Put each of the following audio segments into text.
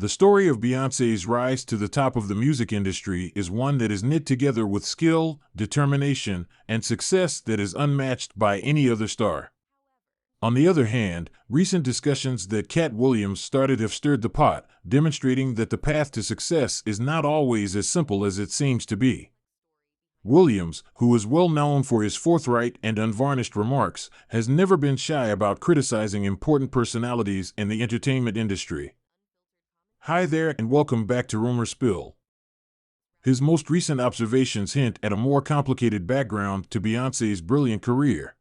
The story of Beyoncé's rise to the top of the music industry is one that is knit together with skill, determination, and success that is unmatched by any other star. On the other hand, recent discussions that Katt started have stirred the pot, demonstrating that the path to success is not always as simple as it seems to be. Williams, who is well known for his forthright and unvarnished remarks, has never been shy about criticizing important personalities in the entertainment industry. Hi there and welcome back to Rumor Spill. His most recent observations hint at a more complicated background to Beyoncé's brilliant career.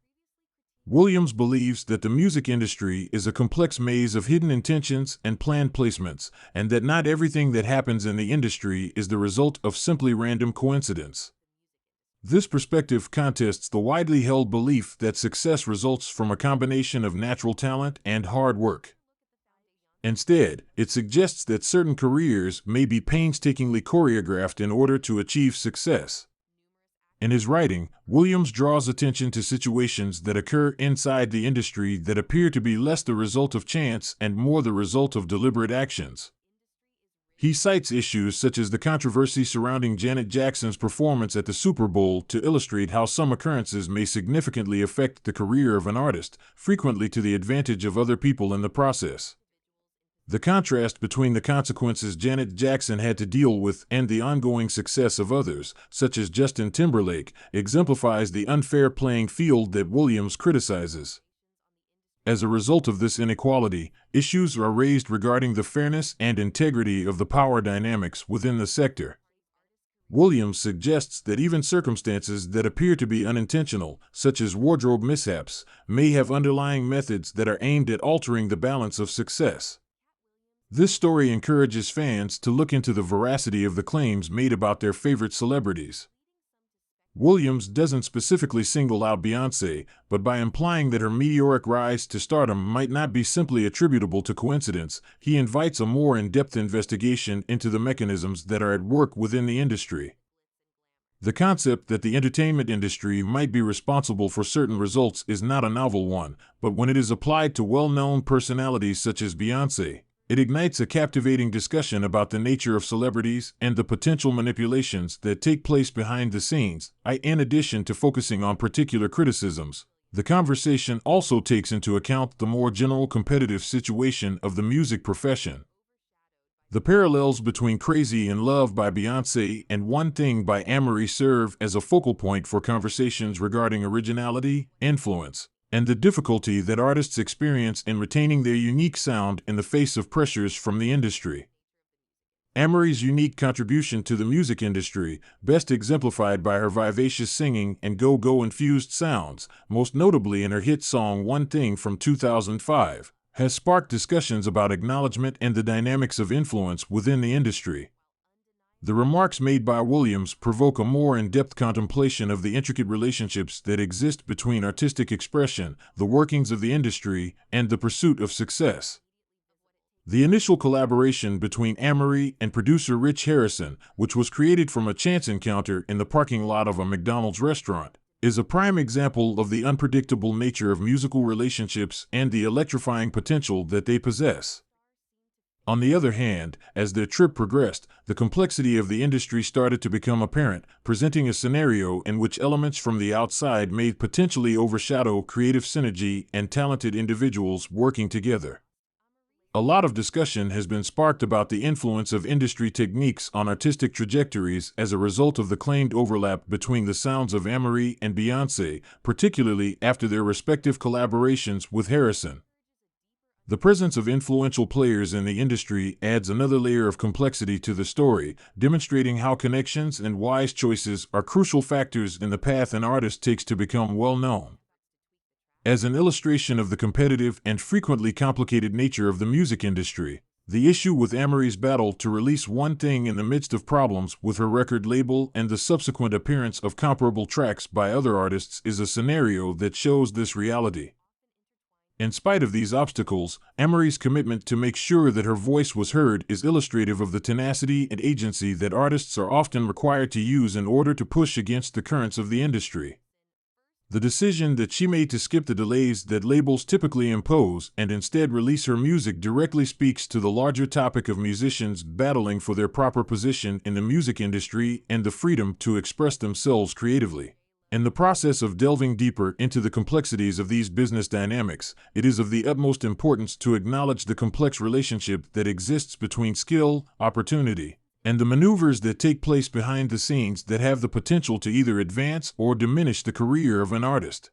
Williams believes that the music industry is a complex maze of hidden intentions and planned placements, and that not everything that happens in the industry is the result of simply random coincidence. This perspective contests the widely held belief that success results from a combination of natural talent and hard work. Instead, it suggests that certain careers may be painstakingly choreographed in order to achieve success. In his writing, Williams draws attention to situations that occur inside the industry that appear to be less the result of chance and more the result of deliberate actions. He cites issues such as the controversy surrounding Janet Jackson's performance at the Super Bowl to illustrate how some occurrences may significantly affect the career of an artist, frequently to the advantage of other people in the process. The contrast between the consequences Janet Jackson had to deal with and the ongoing success of others, such as Justin Timberlake, exemplifies the unfair playing field that Williams criticizes. As a result of this inequality, issues are raised regarding the fairness and integrity of the power dynamics within the sector. Williams suggests that even circumstances that appear to be unintentional, such as wardrobe mishaps, may have underlying methods that are aimed at altering the balance of success. This story encourages fans to look into the veracity of the claims made about their favorite celebrities. Williams doesn't specifically single out Beyoncé, but by implying that her meteoric rise to stardom might not be simply attributable to coincidence, he invites a more in-depth investigation into the mechanisms that are at work within the industry. The concept that the entertainment industry might be responsible for certain results is not a novel one, but when it is applied to well-known personalities such as Beyoncé, it ignites a captivating discussion about the nature of celebrities and the potential manipulations that take place behind the scenes. In addition to focusing on particular criticisms, the conversation also takes into account the more general competitive situation of the music profession. The parallels between Crazy in Love by Beyoncé and One Thing by Amerie serve as a focal point for conversations regarding originality, influence, and the difficulty that artists experience in retaining their unique sound in the face of pressures from the industry. Amerie's unique contribution to the music industry, best exemplified by her vivacious singing and go-go infused sounds, most notably in her hit song One Thing from 2005, has sparked discussions about acknowledgement and the dynamics of influence within the industry. The remarks made by Williams provoke a more in-depth contemplation of the intricate relationships that exist between artistic expression, the workings of the industry, and the pursuit of success. The initial collaboration between Amerie and producer Rich Harrison, which was created from a chance encounter in the parking lot of a McDonald's restaurant, is a prime example of the unpredictable nature of musical relationships and the electrifying potential that they possess. On the other hand, as their trip progressed, the complexity of the industry started to become apparent, presenting a scenario in which elements from the outside may potentially overshadow creative synergy and talented individuals working together. A lot of discussion has been sparked about the influence of industry techniques on artistic trajectories as a result of the claimed overlap between the sounds of Amerie and Beyoncé, particularly after their respective collaborations with Harrison. The presence of influential players in the industry adds another layer of complexity to the story, demonstrating how connections and wise choices are crucial factors in the path an artist takes to become well known. As an illustration of the competitive and frequently complicated nature of the music industry, the issue with Amerie's battle to release One Thing in the midst of problems with her record label and the subsequent appearance of comparable tracks by other artists is a scenario that shows this reality. In spite of these obstacles, Amerie's commitment to make sure that her voice was heard is illustrative of the tenacity and agency that artists are often required to use in order to push against the currents of the industry. The decision that she made to skip the delays that labels typically impose and instead release her music directly speaks to the larger topic of musicians battling for their proper position in the music industry and the freedom to express themselves creatively. In the process of delving deeper into the complexities of these business dynamics, it is of the utmost importance to acknowledge the complex relationship that exists between skill, opportunity, and the maneuvers that take place behind the scenes that have the potential to either advance or diminish the career of an artist.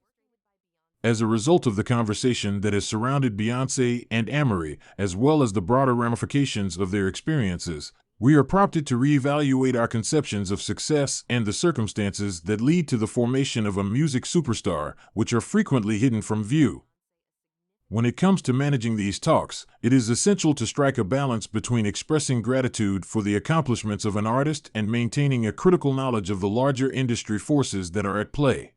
As a result of the conversation that has surrounded Beyonce and Amory, as well as the broader ramifications of their experiences, we are prompted to reevaluate our conceptions of success and the circumstances that lead to the formation of a music superstar, which are frequently hidden from view. When it comes to managing these talks, it is essential to strike a balance between expressing gratitude for the accomplishments of an artist and maintaining a critical knowledge of the larger industry forces that are at play.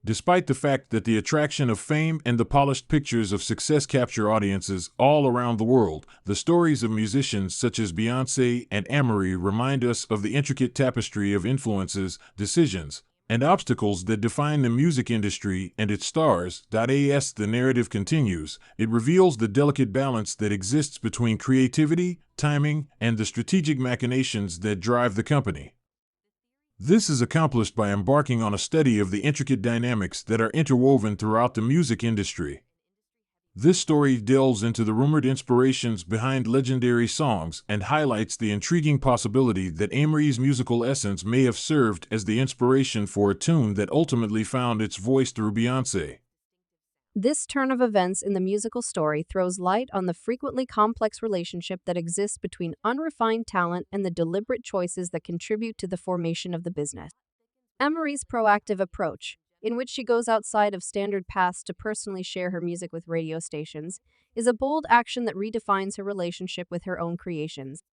Despite the fact that the attraction of fame and the polished pictures of success capture audiences all around the world, the stories of musicians such as Beyonce and Amory remind us of the intricate tapestry of influences, decisions, and obstacles that define the music industry and its stars. As the narrative continues, it reveals the delicate balance that exists between creativity, timing, and the strategic machinations that drive the company. This is accomplished by embarking on a study of the intricate dynamics that are interwoven throughout the music industry. This story delves into the rumored inspirations behind legendary songs and highlights the intriguing possibility that Amory's musical essence may have served as the inspiration for a tune that ultimately found its voice through Beyonce. This turn of events in the musical story throws light on the frequently complex relationship that exists between unrefined talent and the deliberate choices that contribute to the formation of the business. Amory's proactive approach, in which she goes outside of standard paths to personally share her music with radio stations, is a bold action that redefines her relationship with her own creations.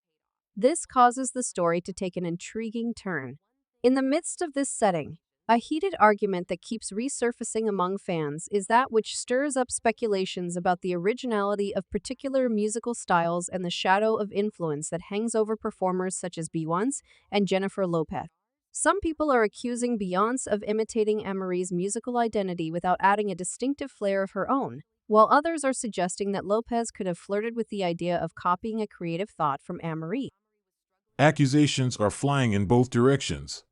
This causes the story to take an intriguing turn. In the midst of this setting, a heated argument that keeps resurfacing among fans is that which stirs up speculations about the originality of particular musical styles and the shadow of influence that hangs over performers such as Beyonce and Jennifer Lopez. Some people are accusing Beyonce of imitating Amory's musical identity without adding a distinctive flair of her own, while others are suggesting that Lopez could have flirted with the idea of copying a creative thought from Amory. Accusations are flying in both directions.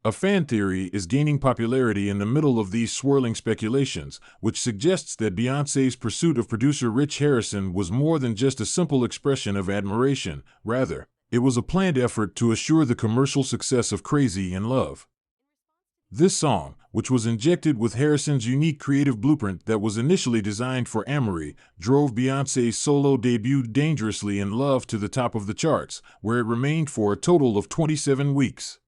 A fan theory is gaining popularity in the middle of these swirling speculations, which suggests that Beyoncé's pursuit of producer Rich Harrison was more than just a simple expression of admiration. Rather, it was a planned effort to assure the commercial success of Crazy in Love. This song, which was injected with Harrison's unique creative blueprint that was initially designed for Amory, drove Beyoncé's solo debut Dangerously in Love to the top of the charts, where it remained for a total of 27 weeks.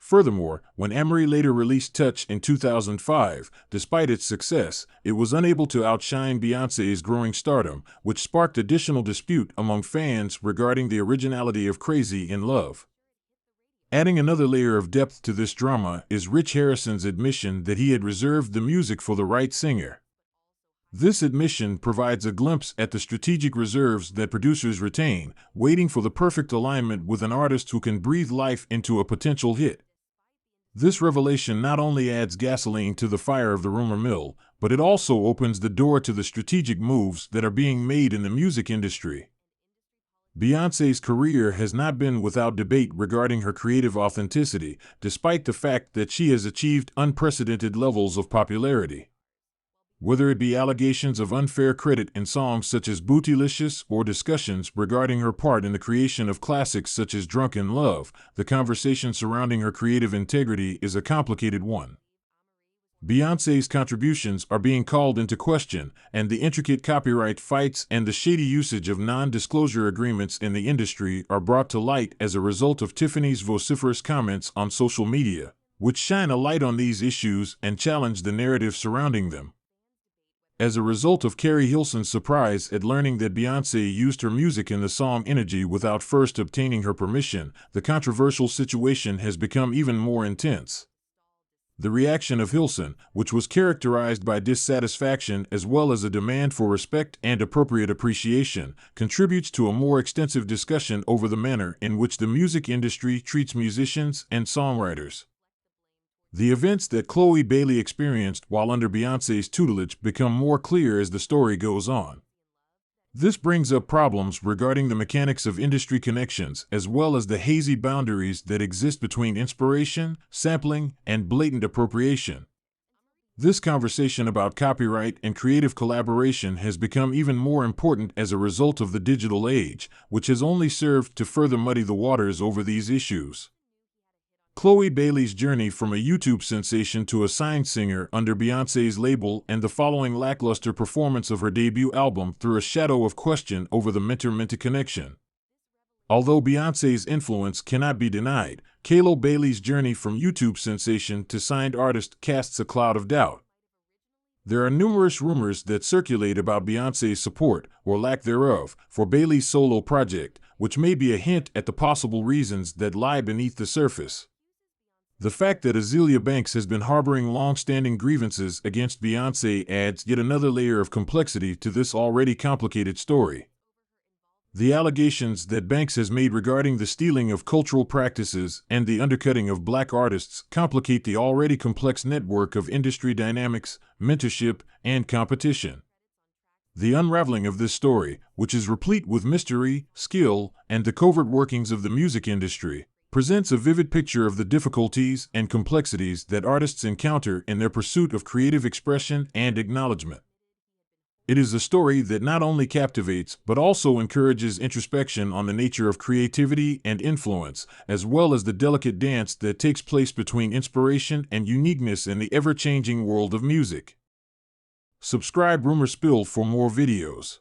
Furthermore, when Amory later released Touch in 2005, despite its success, it was unable to outshine Beyoncé's growing stardom, which sparked additional dispute among fans regarding the originality of Crazy in Love. Adding another layer of depth to this drama is Rich Harrison's admission that he had reserved the music for the right singer. This admission provides a glimpse at the strategic reserves that producers retain, waiting for the perfect alignment with an artist who can breathe life into a potential hit. This revelation not only adds gasoline to the fire of the rumor mill, but it also opens the door to the strategic moves that are being made in the music industry. Beyoncé's career has not been without debate regarding her creative authenticity, despite the fact that she has achieved unprecedented levels of popularity. Whether it be allegations of unfair credit in songs such as Bootylicious or discussions regarding her part in the creation of classics such as Drunk in Love, the conversation surrounding her creative integrity is a complicated one. Beyoncé's contributions are being called into question, and the intricate copyright fights and the shady usage of non-disclosure agreements in the industry are brought to light as a result of Tiffany's vociferous comments on social media, which shine a light on these issues and challenge the narrative surrounding them. As a result of Carrie Hilson's surprise at learning that Beyoncé used her music in the song Energy without first obtaining her permission, the controversial situation has become even more intense. The reaction of Hilson, which was characterized by dissatisfaction as well as a demand for respect and appropriate appreciation, contributes to a more extensive discussion over the manner in which the music industry treats musicians and songwriters. The events that Chloe Bailey experienced while under Beyonce's tutelage become more clear as the story goes on. This brings up problems regarding the mechanics of industry connections, as well as the hazy boundaries that exist between inspiration, sampling, and blatant appropriation. This conversation about copyright and creative collaboration has become even more important as a result of the digital age, which has only served to further muddy the waters over these issues. Chloe Bailey's journey from a YouTube sensation to a signed singer under Beyonce's label and the following lackluster performance of her debut album threw a shadow of question over the mentor-mentee connection. Although Beyonce's influence cannot be denied, Chloe Bailey's journey from YouTube sensation to signed artist casts a cloud of doubt. There are numerous rumors that circulate about Beyonce's support, or lack thereof, for Bailey's solo project, which may be a hint at the possible reasons that lie beneath the surface. The fact that Azealia Banks has been harboring long-standing grievances against Beyonce adds yet another layer of complexity to this already complicated story. The allegations that Banks has made regarding the stealing of cultural practices and the undercutting of black artists complicate the already complex network of industry dynamics, mentorship, and competition. The unraveling of this story, which is replete with mystery, skill, and the covert workings of the music industry, presents a vivid picture of the difficulties and complexities that artists encounter in their pursuit of creative expression and acknowledgement. It is a story that not only captivates but also encourages introspection on the nature of creativity and influence, as well as the delicate dance that takes place between inspiration and uniqueness in the ever-changing world of music. Subscribe Rumor Spill for more videos.